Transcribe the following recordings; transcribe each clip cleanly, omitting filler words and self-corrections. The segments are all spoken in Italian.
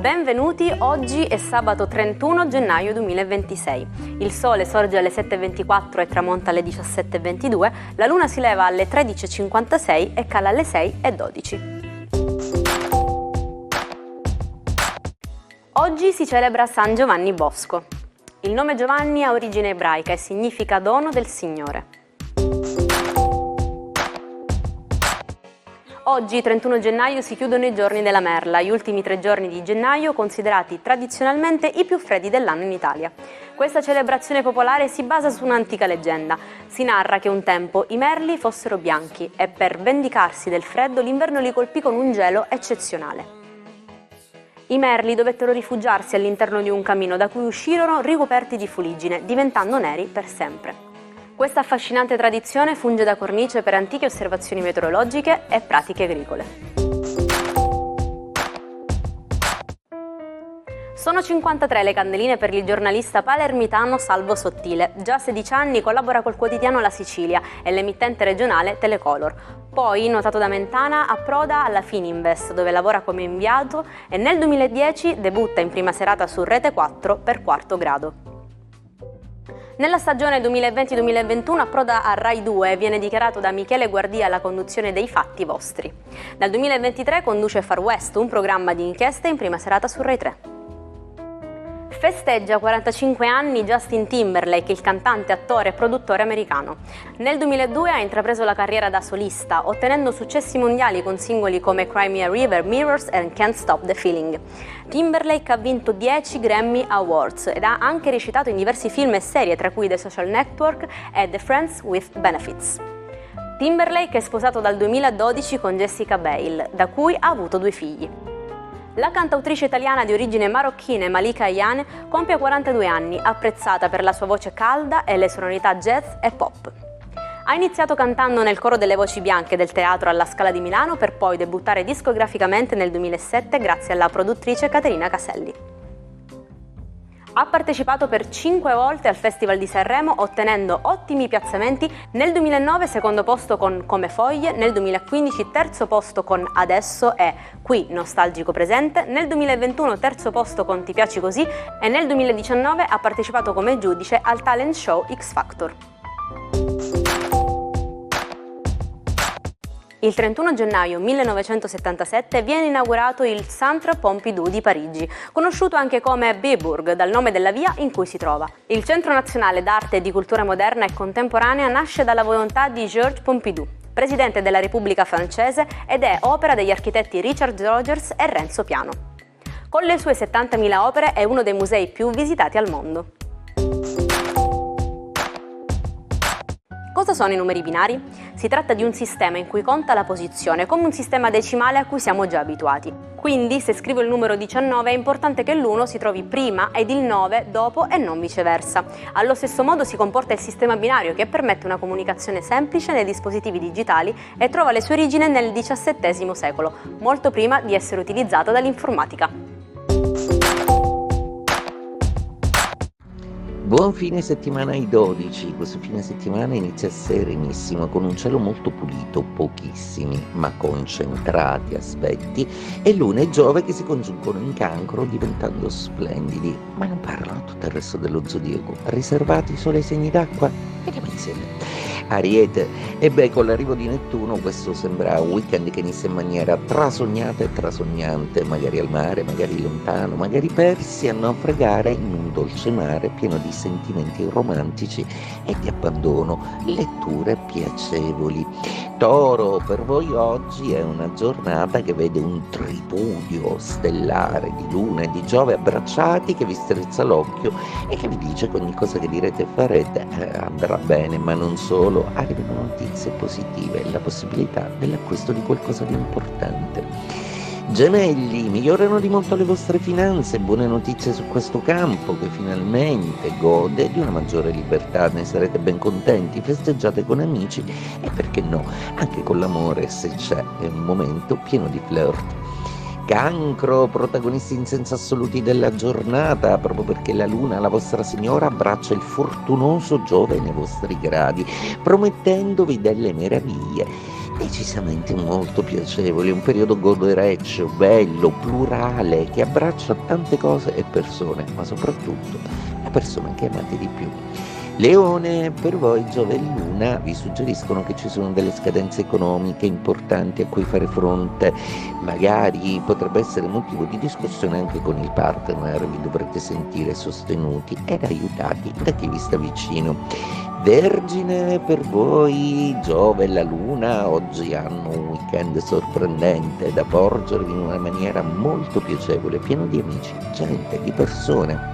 Benvenuti, oggi è sabato 31 gennaio 2026. Il sole sorge alle 7.24 e tramonta alle 17.22, la luna si leva alle 13.56 e cala alle 6.12. Oggi si celebra San Giovanni Bosco. Il nome Giovanni ha origine ebraica e significa dono del Signore. Oggi, 31 gennaio, si chiudono i giorni della merla, gli ultimi 3 giorni di gennaio considerati tradizionalmente i più freddi dell'anno in Italia. Questa celebrazione popolare si basa su un'antica leggenda. Si narra che un tempo i merli fossero bianchi e per vendicarsi del freddo l'inverno li colpì con un gelo eccezionale. I merli dovettero rifugiarsi all'interno di un camino da cui uscirono ricoperti di fuliggine, diventando neri per sempre. Questa affascinante tradizione funge da cornice per antiche osservazioni meteorologiche e pratiche agricole. Sono 53 le candeline per il giornalista palermitano Salvo Sottile. Già a 16 anni collabora col quotidiano La Sicilia e l'emittente regionale Telecolor. Poi, notato da Mentana, approda alla Fininvest, dove lavora come inviato e nel 2010 debutta in prima serata su Rete 4 per Quarto Grado. Nella stagione 2020-2021 approda a Rai 2 e viene dichiarato da Michele Guardia alla conduzione dei Fatti Vostri. Dal 2023 conduce Far West, un programma di inchieste in prima serata su Rai 3. Festeggia 45 anni Justin Timberlake, il cantante, attore e produttore americano. Nel 2002 ha intrapreso la carriera da solista, ottenendo successi mondiali con singoli come Cry Me a River, Mirrors e Can't Stop the Feeling. Timberlake ha vinto 10 Grammy Awards ed ha anche recitato in diversi film e serie, tra cui The Social Network e The Friends with Benefits. Timberlake è sposato dal 2012 con Jessica Biel, da cui ha avuto 2 figli. La cantautrice italiana di origine marocchina Malika Ayane compie 42 anni, apprezzata per la sua voce calda e le sonorità jazz e pop. Ha iniziato cantando nel coro delle voci bianche del teatro alla Scala di Milano per poi debuttare discograficamente nel 2007 grazie alla produttrice Caterina Caselli. Ha partecipato per 5 volte al Festival di Sanremo ottenendo ottimi piazzamenti, nel 2009 secondo posto con Come Foglie, nel 2015 terzo posto con Adesso e Qui nostalgico presente, nel 2021 terzo posto con Ti piaci così e nel 2019 ha partecipato come giudice al talent show X Factor. Il 31 gennaio 1977 viene inaugurato il Centre Pompidou di Parigi, conosciuto anche come Biburg, dal nome della via in cui si trova. Il Centro Nazionale d'Arte e di Cultura Moderna e Contemporanea nasce dalla volontà di Georges Pompidou, presidente della Repubblica Francese, ed è opera degli architetti Richard Rogers e Renzo Piano. Con le sue 70.000 opere è uno dei musei più visitati al mondo. Cosa sono i numeri binari? Si tratta di un sistema in cui conta la posizione, come un sistema decimale a cui siamo già abituati. Quindi, se scrivo il numero 19 è importante che l'1 si trovi prima ed il 9 dopo e non viceversa. Allo stesso modo si comporta il sistema binario, che permette una comunicazione semplice nei dispositivi digitali e trova le sue origini nel XVII secolo, molto prima di essere utilizzato dall'informatica. Buon fine settimana ai 12, questo fine settimana inizia serenissimo con un cielo molto pulito, pochissimi ma concentrati aspetti e Luna e Giove che si congiungono in Cancro diventando splendidi, ma non parlano tutto il resto dello zodiaco, riservati solo ai segni d'acqua? Vediamo insieme. Ariete, e beh, con l'arrivo di Nettuno questo sembra un weekend che inizia in maniera trasognata e trasognante, magari al mare, magari lontano, magari persi a naufragare in un dolce mare pieno di sentimenti romantici e di abbandono, letture piacevoli. Toro, per voi oggi è una giornata che vede un tripudio stellare di Luna e di Giove abbracciati che vi strizza l'occhio e che vi dice che ogni cosa che direte e farete andrà bene, ma non solo, arrivano notizie positive e la possibilità dell'acquisto di qualcosa di importante. Gemelli, migliorano di molto le vostre finanze, buone notizie su questo campo che finalmente gode di una maggiore libertà, ne sarete ben contenti, festeggiate con amici e perché no, anche con l'amore se c'è, è un momento pieno di flirt. Cancro, protagonisti in senso assoluti della giornata, proprio perché la luna, la vostra signora, abbraccia il fortunoso Giove nei vostri gradi, promettendovi delle meraviglie decisamente molto piacevoli, un periodo godereccio, bello, plurale, che abbraccia tante cose e persone, ma soprattutto la persona che amate di più. Leone, per voi Giove e Luna vi suggeriscono che ci sono delle scadenze economiche importanti a cui fare fronte, magari potrebbe essere motivo di discussione anche con il partner, vi dovrete sentire sostenuti ed aiutati da chi vi sta vicino. Vergine, per voi Giove e la Luna oggi hanno un weekend sorprendente da porgervi in una maniera molto piacevole, pieno di amici, gente, di persone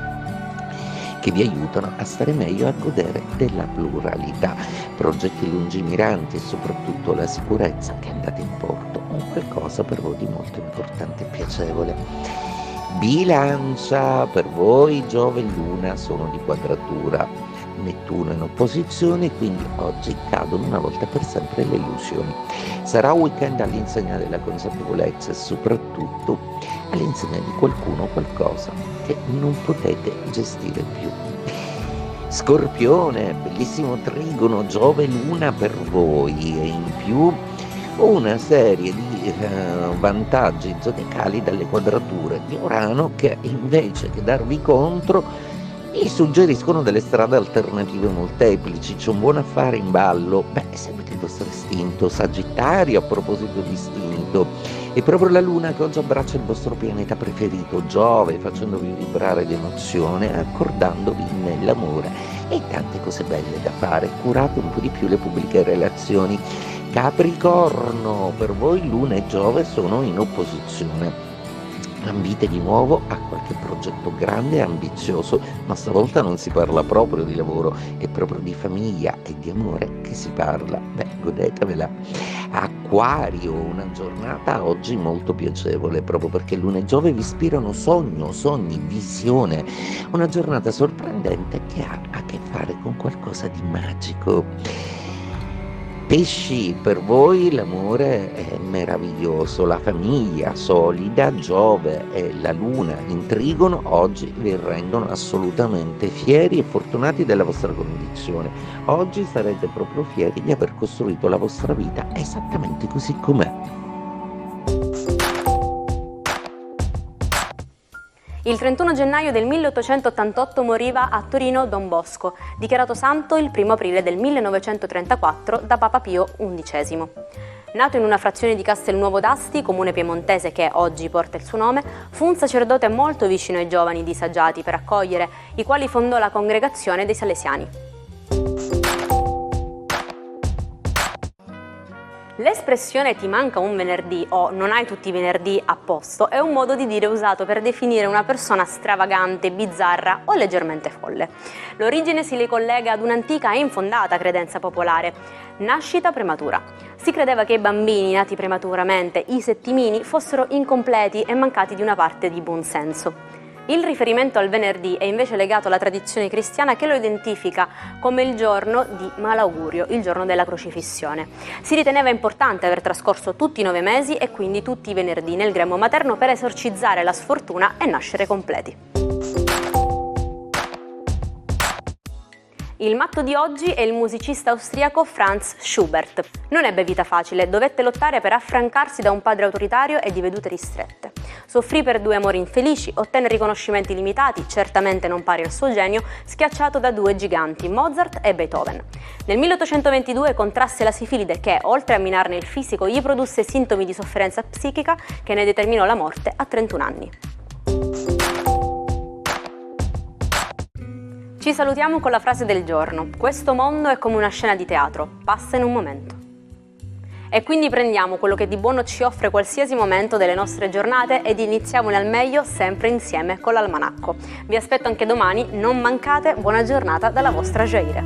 che vi aiutano a stare meglio, a godere della pluralità, progetti lungimiranti e soprattutto la sicurezza che andate in porto, un qualcosa per voi di molto importante e piacevole. Bilancia, per voi Giove e Luna sono di quadratura, Nettuno in opposizione, quindi oggi cadono una volta per sempre le illusioni. Sarà un weekend all'insegna della consapevolezza e soprattutto all'insegna di qualcuno o qualcosa che non potete gestire più. Scorpione, bellissimo trigono Giove e Luna per voi e in più una serie di vantaggi zodiacali dalle quadrature di Urano che invece che darvi contro vi suggeriscono delle strade alternative molteplici. C'è un buon affare in ballo, seguite il vostro istinto. Sagittario, a proposito di istinto, è proprio la Luna che oggi abbraccia il vostro pianeta preferito Giove, facendovi vibrare d'emozione, accordandovi nell'amore e tante cose belle da fare. Curate un po' di più le pubbliche relazioni. Capricorno, per voi Luna e Giove sono in opposizione. Ambite di nuovo a qualche progetto grande e ambizioso, ma stavolta non si parla proprio di lavoro, è proprio di famiglia e di amore che si parla. Godetevela. Acquario, una giornata oggi molto piacevole, proprio perché Luna e Giove vi ispirano sogni, visione. Una giornata sorprendente che ha a che fare con qualcosa di magico. Pesci, per voi l'amore è meraviglioso, la famiglia solida, Giove e la Luna in trigono oggi vi rendono assolutamente fieri e fortunati della vostra condizione. Oggi sarete proprio fieri di aver costruito la vostra vita esattamente così com'è. Il 31 gennaio del 1888 moriva a Torino Don Bosco, dichiarato santo il 1 aprile del 1934 da Papa Pio XI. Nato in una frazione di Castelnuovo d'Asti, comune piemontese che oggi porta il suo nome, fu un sacerdote molto vicino ai giovani disagiati per accogliere, i quali fondò la congregazione dei Salesiani. L'espressione ti manca un venerdì o non hai tutti i venerdì a posto è un modo di dire usato per definire una persona stravagante, bizzarra o leggermente folle. L'origine si ricollega ad un'antica e infondata credenza popolare: nascita prematura. Si credeva che i bambini nati prematuramente, i settimini, fossero incompleti e mancati di una parte di buonsenso. Il riferimento al venerdì è invece legato alla tradizione cristiana che lo identifica come il giorno di malaugurio, il giorno della crocifissione. Si riteneva importante aver trascorso tutti i 9 mesi e quindi tutti i venerdì nel grembo materno per esorcizzare la sfortuna e nascere completi. Il matto di oggi è il musicista austriaco Franz Schubert. Non ebbe vita facile, dovette lottare per affrancarsi da un padre autoritario e di vedute ristrette. Soffrì per 2 amori infelici, ottenne riconoscimenti limitati, certamente non pari al suo genio, schiacciato da 2 giganti, Mozart e Beethoven. Nel 1822 contrasse la sifilide che, oltre a minarne il fisico, gli produsse sintomi di sofferenza psichica che ne determinò la morte a 31 anni. Ci salutiamo con la frase del giorno: questo mondo è come una scena di teatro, passa in un momento. E quindi prendiamo quello che di buono ci offre qualsiasi momento delle nostre giornate ed iniziamole al meglio sempre insieme con l'almanacco. Vi aspetto anche domani, non mancate, buona giornata dalla vostra Jaire.